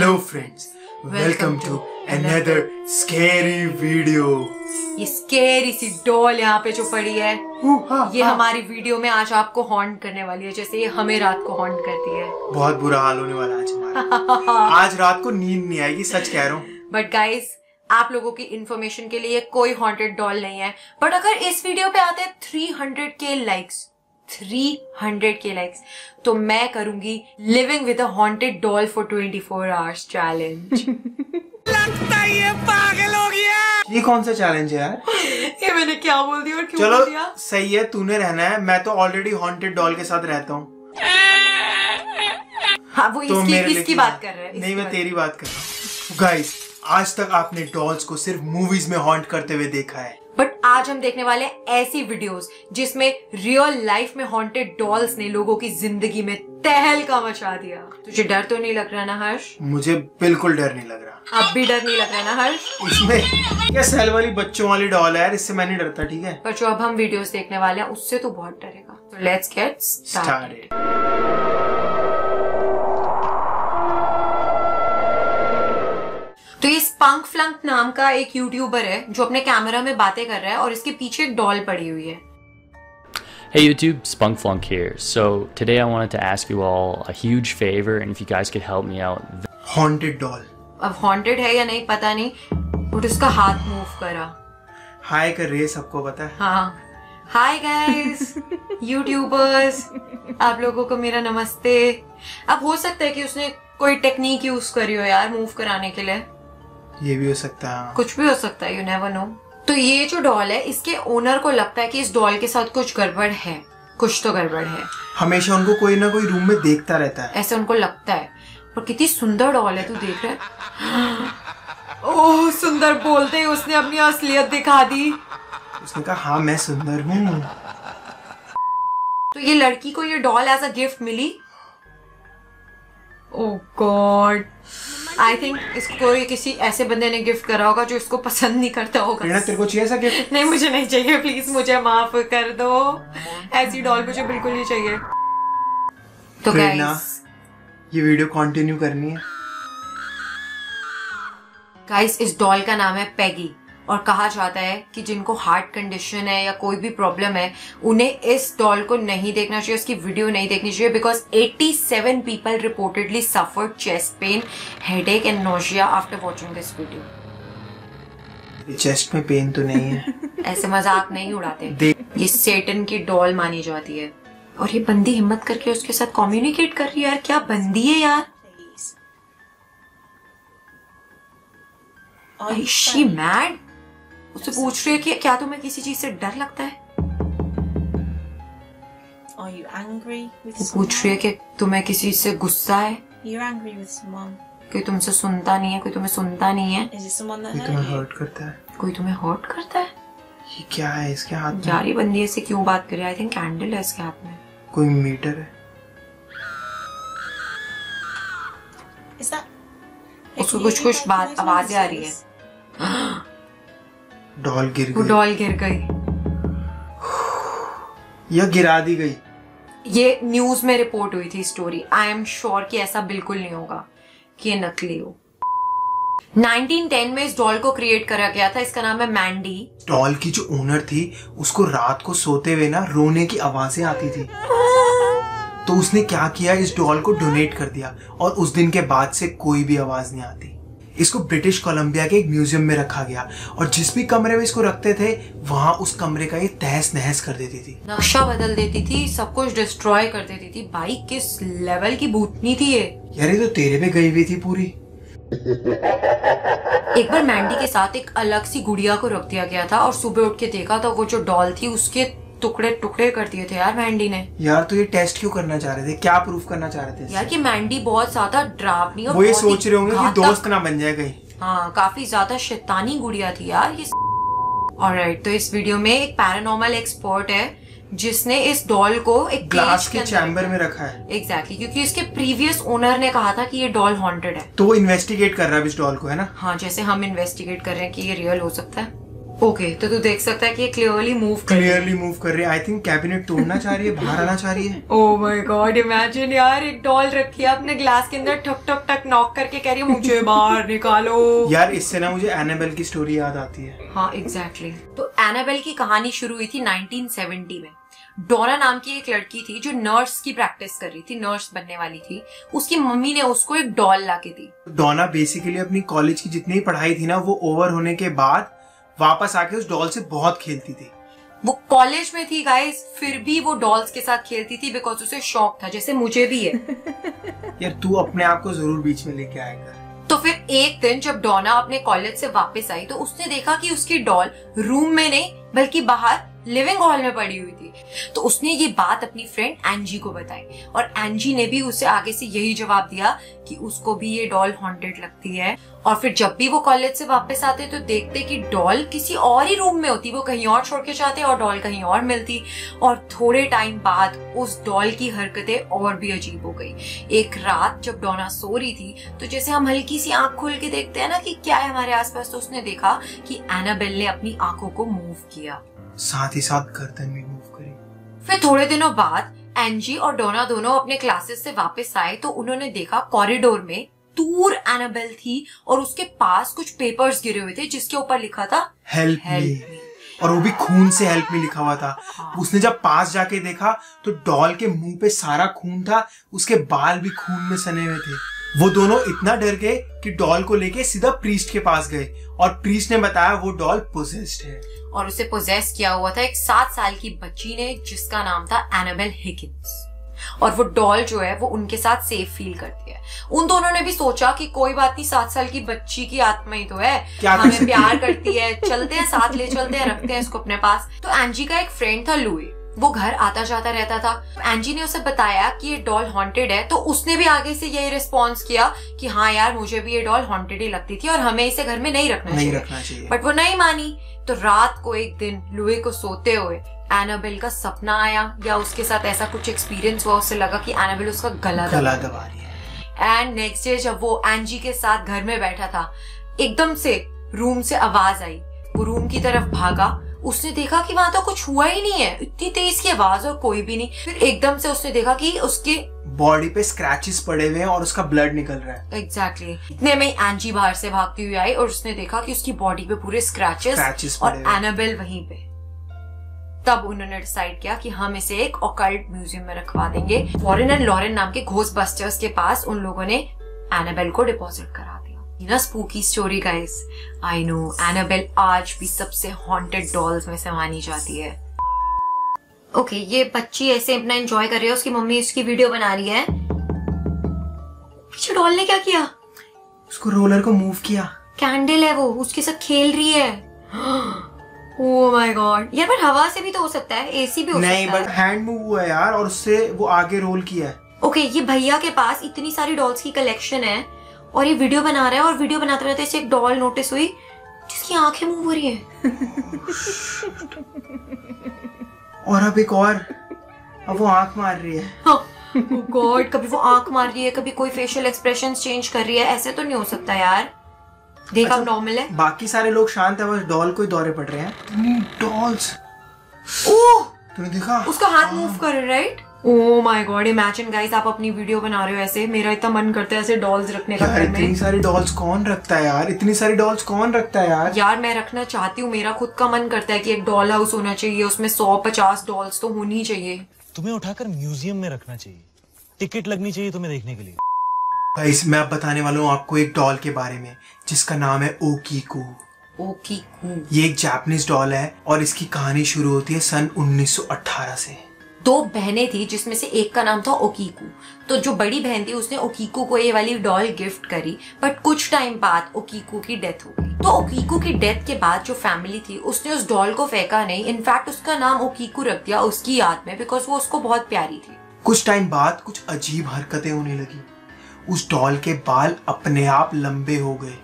Hello friends, welcome to another scary video. ये scary सी doll यहाँ पे जो पड़ी है ये हमारी वीडियो में आज आपको हॉन्ट करने वाली है, जैसे ये हमें रात को हॉन्ट करती है। बहुत बुरा हाल होने वाला आज हमारा। आज रात को नींद नहीं आएगी, सच कह रहा हूँ। बट गाइस, आप लोगों की इंफॉर्मेशन के लिए कोई हॉन्टेड डॉल नहीं है। बट अगर इस वीडियो पे आते हैं 300K लाइक्स, 300K लाइक्स, तो मैं करूंगी living with a haunted doll for 24 hours challenge. लगता है ये पागल हो गया। ये कौन सा चैलेंज है यार? ये मैंने क्या बोल दिया और क्यों बोल दिया? चलो सही है, तूने रहना है, मैं तो ऑलरेडी हॉन्टेड डॉल के साथ रहता हूँ। हाँ, वो तो इसकी बात कर रहे हैं। नहीं, मैं तेरी बात कर रहा हूँ। गाइस, आज तक आपने डॉल्स को सिर्फ मूवीज में हॉन्ट करते हुए देखा है, बट आज हम देखने वाले हैं ऐसी वीडियोस जिसमें रियल लाइफ में हॉन्टेड डॉल्स ने लोगों की जिंदगी में तहलका मचा दिया। तुझे डर तो नहीं लग रहा ना हर्ष? मुझे बिल्कुल डर नहीं लग रहा। अब भी डर नहीं लग रहा ना हर्ष? इसमें क्या सेल वाली बच्चों वाली डॉल है यार, इससे मैं नहीं डरता, ठीक है? पर जो अब हम वीडियोस देखने वाले हैं उससे तो बहुत डरेगा। तो लेट्स गेट स्टार्टेड। तो ये स्पंक फ्लंक नाम का एक यूट्यूबर है जो अपने कैमरा में बातें कर रहा है और इसके पीछे एक डॉल पड़ी हुई है। Hey YouTube, Spunk Flunk here. So today I wanted to ask you all a huge favor, and if you guys could help me out. Haunted doll. अब haunted है या नहीं पता नहीं, बट उसका हाथ मूव करा। हाय कर रही है, सबको पता है। हाँ, हाय गाइस, यूट्यूबर्स, आप लोगों को मेरा नमस्ते। अब हो सकता है कि उसने कोई टेक्निक यूज करी हो यार मूव कराने के लिए। ये भी हो सकता है, कुछ भी हो सकता है, यू नेवर नो। तो ये जो डॉल है, इसके ओनर को लगता है कि इस डॉल के साथ कुछ गड़बड़ है, कुछ तो गड़बड़ है। हमेशा उनको कोई ना कोई रूम में देखता रहता है, ऐसे उनको लगता है। पर कितनी सुंदर डॉल है, तू देख रहा है? ओह सुंदर बोलते ही उसने अपनी असलियत दिखा दी। उसने कहा हाँ मैं सुंदर हूँ। तो ये लड़की को ये डॉल एज अ गिफ्ट मिली। ओह गॉड, आई थिंक इसको ये किसी ऐसे बंदे ने गिफ्ट करा होगा जो इसको पसंद नहीं करता होगा। तेरे को चाहिए ऐसा गिफ्ट? नहीं, मुझे नहीं चाहिए, प्लीज मुझे माफ कर दो। ऐसी डॉल मुझे बिल्कुल नहीं चाहिए। तो गाइस, ये वीडियो कंटिन्यू करनी है। गाइस, इस डॉल का नाम है पैगी और कहा जाता है कि जिनको हार्ट कंडीशन है या कोई भी प्रॉब्लम है उन्हें इस डॉल को नहीं देखना चाहिए, उसकी वीडियो नहीं देखनी चाहिए, because 87 people reportedly suffered chest pain, headache and nausea after watching this video. Chest में पेन तो नहीं है। ऐसे मजाक नहीं उड़ाते। ये सेटन की डॉल मानी जाती है और ये बंदी हिम्मत करके उसके साथ कम्युनिकेट कर रही है यार। क्या बंदी है यार। Is she mad? उससे पूछ रही है कि क्या तुम्हें किसी चीज से डर लगता है? Are you angry with वो पूछ रही है कि तुम्हें किसी से गुस्सा है? You're angry with someone. कोई तुमसे सुनता नहीं है, कोई तुम्हें सुनता नहीं है। Is it someone that कोई तुम्हें हर्ट करता है? कोई तुम्हें हर्ट करता है? ये क्या है इसके हाथ में? यार ये बंदी ऐसे क्यों बात कर रही है? आई थिंक कैंडल है इसके हाथ में। कोई मीटर है? Is that? उसको कुछ बात आवाजें आ रही है। डॉल गिर गई। डॉल गिर गई या गिरा दी गई। ये न्यूज में रिपोर्ट हुई थी स्टोरी। आई एम श्योर कि ऐसा बिल्कुल नहीं होगा कि ये नकली हो। 1910 में इस डॉल को क्रिएट करा गया था। इसका नाम है मैंडी। डॉल की जो ओनर थी उसको रात को सोते हुए ना रोने की आवाजें आती थी, तो उसने क्या किया, इस डॉल को डोनेट कर दिया और उस दिन के बाद से कोई भी आवाज नहीं आती। इसको ब्रिटिश कोलंबिया के एक म्यूजियम में रखा गया और जिस भी कमरे में इसको रखते थे वहां उस कमरे का ये तहस नहस कर देती थी, नक्शा बदल देती थी, सब कुछ डिस्ट्रॉय कर देती थी। भाई किस लेवल की भूतनी थी ये। यार ये तो तेरे पे गई हुई थी पूरी। एक बार मैंडी के साथ एक अलग सी गुड़िया को रख दिया गया था और सुबह उठ के देखा तो वो जो डॉल थी उसके टुकड़े टुकड़े कर दिए थे यार मैंडी ने। यार तो ये टेस्ट क्यों करना चाह रहे थे? क्या प्रूफ करना चाह रहे थे यार कि मैंडी बहुत ज्यादा डरावनी और वो ये सोच रहे होंगे कि दोस्त ना बन जाए कहीं। हाँ, काफी ज्यादा शैतानी गुड़िया थी यार ये। ऑलराइट, तो इस वीडियो में एक पैरानॉर्मल एक्सपर्ट है जिसने इस डॉल को एक ग्लास के चैम्बर में रखा है। एग्जैक्टली, क्योंकि इसके प्रीवियस ओनर ने कहा था कि ये डॉल हॉन्टेड है। तो वो इन्वेस्टिगेट कर रहा है इस डॉल को, है ना? हाँ, जैसे हम इन्वेस्टिगेट कर रहे हैं कि ये रियल हो सकता है। ओके, तो तू देख सकता है कि ये क्लियरली मूव कर रही है। आई थिंक कैबिनेट तोड़ना चाह रही है, बाहर आना चाह रही है। ओह माय गॉड, इमेजिन यार, एक डॉल रखी है अपने ग्लास के अंदर, ठक ठक ठक नॉक करके कह रही है मुझे बाहर निकालो। यार इससे ना मुझे एनाबेल की स्टोरी याद आती है। हाँ एग्जैक्टली। तो एनाबेल की कहानी शुरू हुई थी 1970 में। डोना नाम की एक लड़की थी जो नर्स की प्रैक्टिस कर रही थी, नर्स बनने वाली थी। उसकी मम्मी ने उसको एक डॉल ला के दी। डोना बेसिकली अपनी कॉलेज की जितनी पढ़ाई थी ना, वो ओवर होने के बाद वापस आके उस डॉल से बहुत खेलती थी। वो कॉलेज में थी गाइस, फिर भी वो डॉल्स के साथ खेलती थी बिकॉज उसे शौक था, जैसे मुझे भी है। यार तू अपने आप को जरूर बीच में लेके आएगा। तो फिर एक दिन जब डोना अपने कॉलेज से वापस आई तो उसने देखा कि उसकी डॉल रूम में नहीं बल्कि बाहर लिविंग हॉल में पड़ी हुई थी। तो उसने ये बात अपनी फ्रेंड एंजी को बताई और एंजी ने भी उसे आगे से यही जवाब दिया कि उसको भी ये डॉल हॉन्टेड लगती है। और फिर जब भी वो कॉलेज से वापस आते तो देखते कि डॉल किसी और ही रूम में होती, वो कहीं और छोड़ के जाते और डॉल कहीं और मिलती। और थोड़े टाइम बाद उस डॉल की हरकतें और भी अजीब हो गई। एक रात जब डोना सो रही थी तो जैसे हम हल्की सी आंख खोल के देखते हैं ना कि क्या है हमारे आसपास, तो उसने देखा कि एनाबेल ने अपनी आंखों को मूव किया, साथ ही साथ गर्दन भी मूव करी। फिर थोड़े दिनों बाद एंजी और डोना दोनों अपने क्लासेस से वापस आए तो उन्होंने देखा कॉरिडोर में दूर एनाबेल थी और उसके पास कुछ पेपर्स गिरे हुए थे जिसके ऊपर लिखा था हेल्प मी, और वो भी खून से हेल्प मी लिखा हुआ था। उसने जब पास जाके देखा तो डॉल के मुंह पे सारा खून था, उसके बाल भी खून में सने हुए थे। वो दोनों इतना डर गए कि डॉल को लेके सीधा प्रीस्ट के पास गए और प्रीस्ट ने बताया वो डॉल पोजेस्ड है और उसे पोजेस किया हुआ था एक 7 साल की बच्ची ने जिसका नाम था एनाबेल हिगिंस। और वो डॉल जो है वो उनके साथ सेफ फील करती है। उन दोनों ने भी सोचा कि कोई बात नहीं, 7 साल की बच्ची की आत्मा ही तो है, हमें प्यार करती है, चलते हैं साथ ले चलते हैं, रखते हैं इसको अपने पास। तो एंजी का एक फ्रेंड था लुई, वो घर आता जाता रहता था। एंजी ने उसे बताया कि ये डॉल हॉन्टेड है तो उसने भी आगे से यही रिस्पॉन्स किया कि हाँ यार मुझे भी ये डॉल हॉन्टेड ही लगती थी और हमें इसे घर में नहीं रखना चाहिए। बट वो नहीं मानी। तो रात को एक दिन लुई को सोते हुए एनाबेल का सपना आया या उसके साथ ऐसा कुछ एक्सपीरियंस हुआ, उससे लगा कि एनाबेल उसका गला दबा रही है। एंड नेक्स्ट डे जब वो एंजी के साथ घर में बैठा था, एकदम से रूम से आवाज आई। वो रूम की तरफ भागा, उसने देखा कि वहां तो कुछ हुआ ही नहीं है, इतनी तेज की आवाज और कोई भी नहीं। फिर एकदम से उसने देखा कि उसके बॉडी पे स्क्रैचेस पड़े हुए हैं और उसका ब्लड निकल रहा है। एग्जैक्टली। इतने में एंजी बाहर से भागती हुई आई और उसने देखा कि उसकी बॉडी पे पूरे स्क्रैचेस और एनाबेल वहीं पे। तब उन्होंने डिसाइड किया कि हम इसे एक ऑकल्ट म्यूजियम में रखवा देंगे। वॉरेन एंड लॉरेन नाम के घोस्टबस्टर्स के पास उन लोगों ने एनाबेल को डिपॉजिट करा दिया। ना spooky story guys, I know Annabelle आज भी सबसे हॉन्टेड डॉल्स में से मानी जाती है। ओके, ये बच्ची ऐसे अपना एंजॉय कर रही है, उसकी मम्मी उसकी वीडियो बना रही है। पीछे डॉल ने क्या किया? उसको रोलर को मूव किया। कैंडल है वो, उसके साथ खेल रही है। Oh my God. यार पर हवा से भी तो हो सकता है, एसी भी हो सकता है। नहीं बट हैंड मूव हुआ है यार और उससे वो आगे रोल किया है। ओके, ये भैया के पास इतनी सारी डॉल्स की कलेक्शन है और ये वीडियो बना रहा है और वीडियो बनाते रहते इसे एक डॉल नोटिस हुई जिसकी आंखें मूव हो रही है। और अब एक और, अब वो आंख मार रही है। गॉड, कभी वो आंख मार रही है, कभी कोई फेशियल एक्सप्रेशंस चेंज कर रही है। ऐसे तो नहीं हो सकता यार। देख अब नॉर्मल है। बाकी सारे लोग शांत है, बस डॉल को ही दौरे पड़ रहे हैं। डॉल्स, ओह तूने देखा उसका हाथ मूव कर रहा है, right? Oh my God, imagine guys आप अपनी वीडियो बना रहे हो ऐसे, मेरा इतना मन करता है ऐसे डॉल्स रखने का घर में। इतनी सारी डॉल्स कौन रखता है यार, इतनी सारी डॉल्स कौन रखता है यार? यार मैं रखना चाहती हूँ, मेरा खुद का मन करता है कि एक डॉल हाउस होना चाहिए, उसमें 100-50 डॉल्स तो होनी चाहिए। तुम्हें उठाकर म्यूजियम में रखना चाहिए, टिकट लगनी चाहिए तुम्हें देखने के लिए। गाइस मैं अब बताने वाला हूँ आपको एक डॉल के बारे में जिसका नाम है ओकीकू। ओकीकू ये एक जापानीज डॉल है और इसकी कहानी शुरू होती है सन 1918 से। 2 बहनें थी जिसमें से एक का नाम था ओकीकू। तो जो बड़ी बहन थी उसने ओकीकू को ये वाली डॉल गिफ्ट करी, बट कुछ टाइम बाद ओकीकू की डेथ हो गई। तो ओकीकू की डेथ के बाद जो फैमिली थी उसने उस डॉल को फेंका नहीं, इनफैक्ट उसका नाम ओकीकू रख दिया उसकी याद में, बिकॉज वो उसको बहुत प्यारी थी। कुछ टाइम बाद कुछ अजीब हरकतें होने लगी। उस डॉल के बाल अपने आप लंबे हो गए।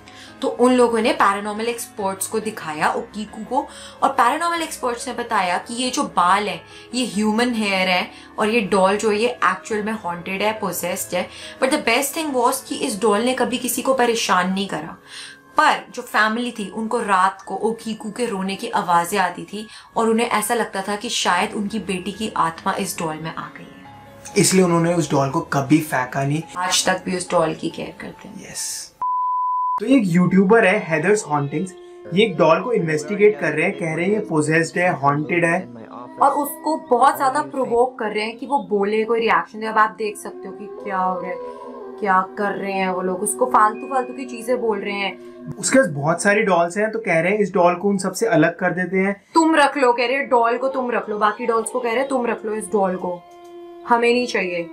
तो उन लोगों ने पैरानॉर्मल एक्सपर्ट्स को दिखाया ओकीकू को, और पैरानॉर्मल एक्सपर्ट्स ने बताया कि ये जो बाल है ये ह्यूमन हेयर है और ये डॉल जो है ये एक्चुअल में हॉन्टेड है, पोसेस्ड है। But the best thing was कि इस डॉल ने कभी किसी को परेशान नहीं करा। पर जो फैमिली थी उनको रात को ओकीकू के रोने की आवाजें आती थी और उन्हें ऐसा लगता था कि शायद उनकी बेटी की आत्मा इस डॉल में आ गई है, इसलिए उन्होंने उस डॉल को कभी फेंका नहीं। आज तक भी उस डॉल की केयर करते हैं। यस। तो एक यूट्यूबर है हेदर्स हॉन्टिंग्स, ये एक डॉल को इन्वेस्टिगेट कर रहे हैं, कह रहे हैं ये पोजेस्ड है, हॉन्टेड है, और उसको बहुत ज्यादा प्रोवोक कर रहे हैं कि वो बोले, कोई रिएक्शन दे। अब आप देख सकते हो कि क्या हो रहा है, क्या कर रहे हैं वो लोग, उसको फालतू फालतू की चीजें बोल रहे हैं। उसके पास बहुत सारी डॉल्स हैं, तो कह रहे हैं इस डॉल को उन सबसे अलग कर देते हैं। तुम रख लो, कह रहे हैं डॉल को तुम रख लो, बाकी डॉल्स को कह रहे हैं तुम रख लो, इस डॉल को हमें नहीं चाहिए।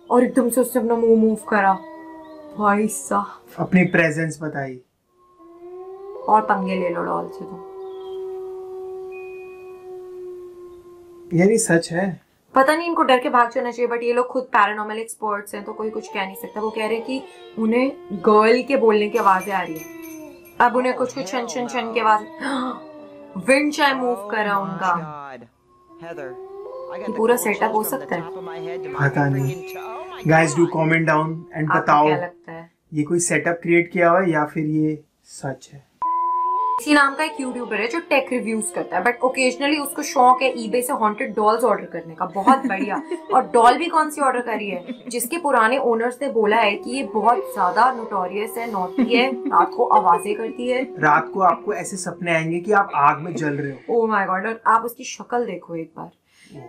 और एकदम से उसने अपना मुंह मूव करा, भाई साहब अपनी प्रेजेंस बताई। और पंगे ले लो डॉल से तो। यानी सच है, पता नहीं इनको डर के भाग जाना चाहिए, बट ये लोग खुद पैरानॉर्मल एक्सपर्ट्स हैं तो कोई कुछ कह नहीं सकता। वो कह रहे हैं कि उन्हें गर्ल के बोलने की आवाजें आ रही है। अब उन्हें कुछ कुछ छन छन छन की आवाज, विंड चाहे मूव करा उनका। ये पूरा सेटअप हो सकता है, पता नहीं। Guys do comment down and बताओ क्या लगता है, ये कोई सेटअप क्रिएट किया हुआ है या फिर ये सच है। इसी नाम का एक यूट्यूबर है जो टेक रिव्यूज करता है, बट ओकेजनली उसको शौक है ईबे से हॉन्टेड डॉल्स ऑर्डर करने का। बहुत बढ़िया। और डॉल भी कौन सी ऑर्डर करी है, जिसके पुराने ओनर्स ने बोला है कि ये बहुत ज्यादा नोटोरियस है, नॉटी है, रात को आवाजें करती है, रात को आपको ऐसे सपने आएंगे कि आप आग में जल रहे हो। Oh my God. और आप उसकी शक्ल देखो एक बार,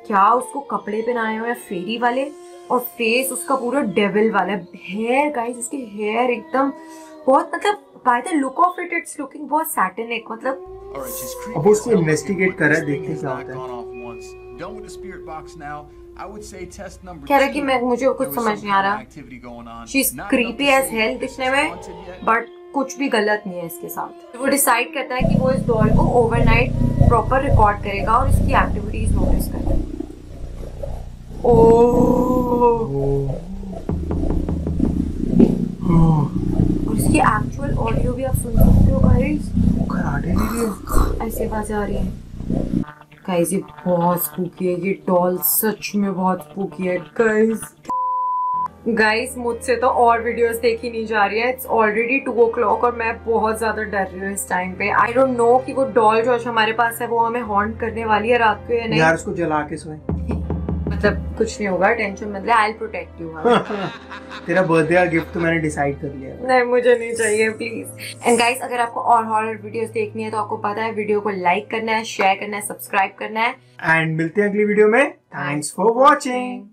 क्या उसको कपड़े पहनाए हुए हैं फेरी वाले, और फेस उसका पूरा डेविल वाला। हेयर गाइस, इसके हेयर एकदम बहुत, मतलब by the look of it it's looking बहुत सैटेनिक, मतलब। अब उसको इन्वेस्टिगेट कर रहा है, देखते क्या होता है। कह रहा कि मैं, मुझे कुछ समझ नहीं आ रहा। She is creepy as hell दिखने में, बट कुछ भी गलत नहीं है इसके साथ। वो डिसाइड करता है कि वो इस डॉल को ओवरनाइट प्रॉपर रिकॉर्ड करेगा और इसकी एक्टिविटीज नोटिस करेगा। और इसकी एक्चुअल ऑडियो भी आप सुन सकते हो गाइस। ऐसी आवाजें आ रही हैं गाइस। ये बहुत स्पूकी है, ये डॉल सच में बहुत स्पूकी है गाइस। मुझसे तो और वीडियोस देखी नहीं जा रही है। इट्स ऑलरेडी 2 o'clock और मैं बहुत ज्यादा डर रही हूँ इस टाइम पे। आई डोंट नो कि वो डॉल जो हमारे पास है वो हमें हॉन्ट करने वाली है रात को या नहीं। यार उसको जला के सोए। मतलब कुछ नहीं होगा, टेंशन मत ले, आई विल प्रोटेक्ट यू। तेरा बर्थडे का गिफ्ट तो मैंने डिसाइड कर लिया है। नहीं, मुझे नहीं चाहिए प्लीज। एंड गाइस, अगर आपको और हॉरर वीडियोस देखनी है तो आपको पता है, वीडियो को लाइक करना है, शेयर करना है, सब्सक्राइब करना है। एंड मिलते हैं अगली वीडियो में। Thanks for watching.